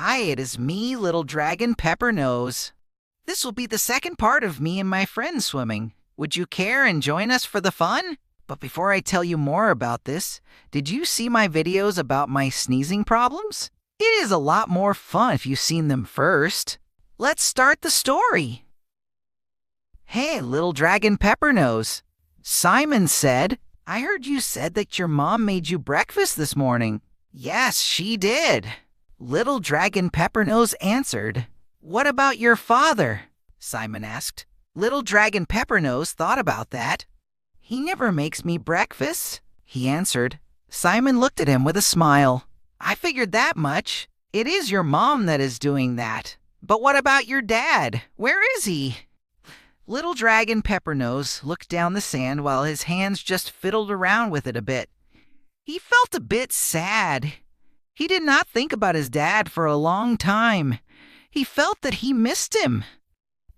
Hi, it is me, little dragon Peppernose. This will be the second part of me and my friends swimming. Would you care and join us for the fun? But before I tell you more about this, did you see my videos about my sneezing problems? It is a lot more fun if you've seen them first. Let's start the story. Hey, little dragon Peppernose. Simon said, I heard you said that your mom made you breakfast this morning. Yes, she did. Little dragon Peppernose answered. What about your father? Simon asked. Little dragon Peppernose thought about that. He never makes me breakfast, he answered. Simon looked at him with a smile. I figured that much. It is your mom that is doing that. But what about your dad? Where is he? Little dragon Peppernose looked down the sand while his hands just fiddled around with it a bit. He felt a bit sad. He did not think about his dad for a long time. He felt that he missed him.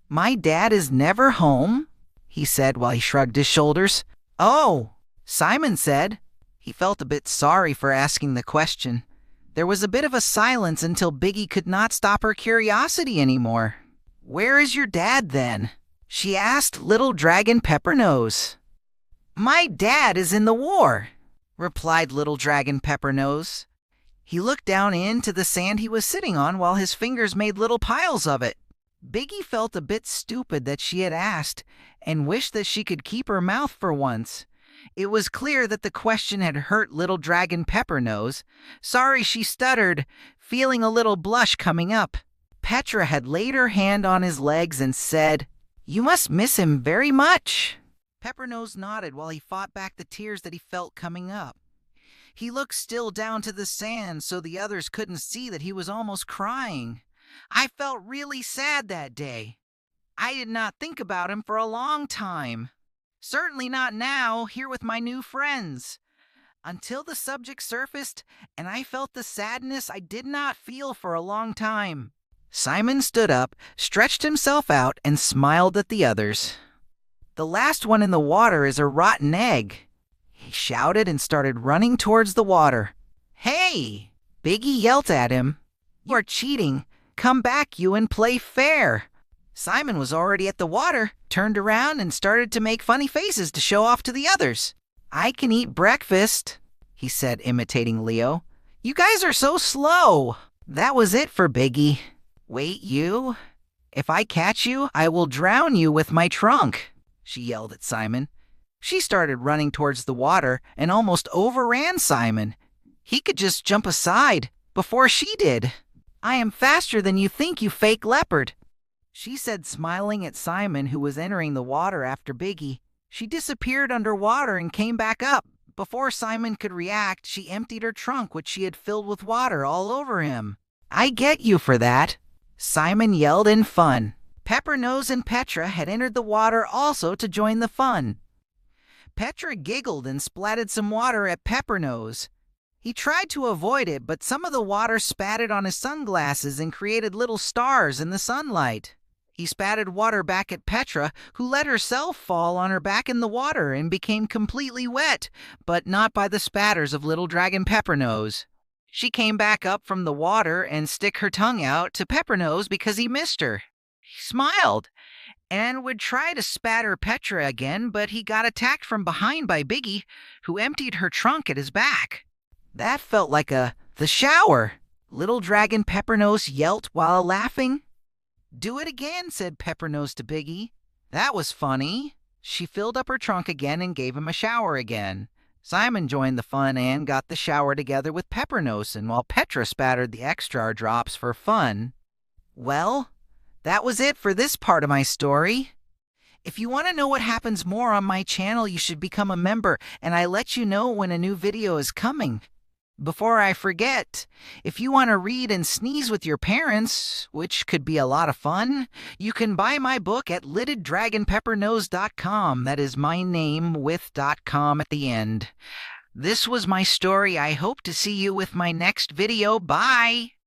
My dad is never home, he said while he shrugged his shoulders. Oh, Simon said. He felt a bit sorry for asking the question. There was a bit of a silence until Biggie could not stop her curiosity anymore. Where is your dad then? She asked little dragon Peppernose. My dad is in the war, replied little dragon Peppernose. He looked down into the sand he was sitting on while his fingers made little piles of it. Biggie felt a bit stupid that she had asked and wished that she could keep her mouth for once. It was clear that the question had hurt little dragon Peppernose. Sorry, she stuttered, feeling a little blush coming up. Petra had laid her hand on his legs and said, You must miss him very much. Peppernose nodded while he fought back the tears that he felt coming up. He looked still down to the sand so the others couldn't see that he was almost crying. I felt really sad that day. I did not think about him for a long time. Certainly not now, here with my new friends. Until the subject surfaced and I felt the sadness I did not feel for a long time. Simon stood up, stretched himself out, and smiled at the others. The last one in the water is a rotten egg. He shouted and started running towards the water. Hey! Biggie yelled at him. You are cheating. Come back, you, and play fair. Simon was already at the water, turned around and started to make funny faces to show off to the others. I can eat breakfast, he said, imitating Leo. You guys are so slow. That was it for Biggie. Wait, you? If I catch you, I will drown you with my trunk, she yelled at Simon. She started running towards the water and almost overran Simon. He could just jump aside before she did. I am faster than you think, you fake leopard, she said, smiling at Simon, who was entering the water after Biggie. She disappeared underwater and came back up. Before Simon could react, she emptied her trunk, which she had filled with water all over him. I get you for that, Simon yelled in fun. Peppernose and Petra had entered the water also to join the fun. Petra giggled and splatted some water at Peppernose. He tried to avoid it, but some of the water spattered on his sunglasses and created little stars in the sunlight. He spattered water back at Petra, who let herself fall on her back in the water and became completely wet, but not by the spatters of little dragon Peppernose. She came back up from the water and stuck her tongue out to Peppernose because he missed her. He smiled and would try to spatter Petra again, but he got attacked from behind by Biggie, who emptied her trunk at his back. That felt like the shower, little dragon Peppernose yelped while laughing. Do it again, said Peppernose to Biggie. That was funny. She filled up her trunk again and gave him a shower again. Simon joined the fun and got the shower together with Peppernose, and while Petra spattered the extra drops for fun. Well, that was it for this part of my story. If you want to know what happens more on my channel, you should become a member, and I let you know when a new video is coming. Before I forget, if you want to read and sneeze with your parents, which could be a lot of fun, you can buy my book at litteddragonpeppernose.com. That is my name with .com at the end. This was my story. I hope to see you with my next video. Bye!